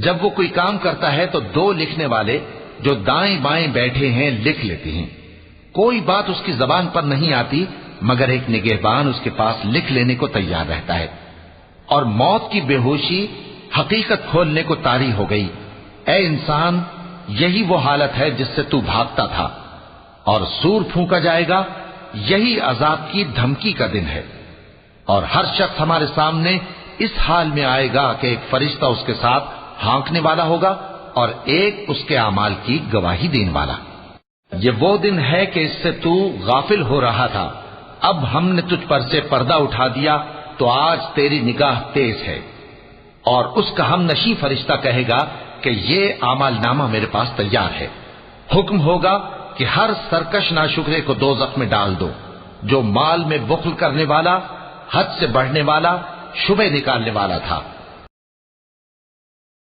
جب وہ کوئی کام کرتا ہے تو دو لکھنے والے جو دائیں بائیں بیٹھے ہیں لکھ لیتے ہیں. کوئی بات اس کی زبان پر نہیں آتی مگر ایک نگہبان اس کے پاس لکھ لینے کو تیار رہتا ہے. اور موت کی بے ہوشی حقیقت کھولنے کو طاری ہو گئی. اے انسان، یہی وہ حالت ہے جس سے تو بھاگتا تھا، اور سور پھونکا جائے گا، یہی عذاب کی دھمکی کا دن ہے. اور ہر شخص ہمارے سامنے اس حال میں آئے گا کہ ایک فرشتہ اس کے ساتھ ہانکنے والا ہوگا اور ایک اس کے اعمال کی گواہی دینے والا. یہ وہ دن ہے کہ اس سے تو غافل ہو رہا تھا، اب ہم نے تجھ پر سے پردہ اٹھا دیا تو آج تیری نگاہ تیز ہے. اور اس کا ہم نشیں فرشتہ کہے گا کہ یہ اعمال نامہ میرے پاس تیار ہے. حکم ہوگا کہ ہر سرکش ناشکرے کو دوزخ میں ڈال دو، جو مال میں بخل کرنے والا، حد سے بڑھنے والا، شبہ نکالنے والا تھا.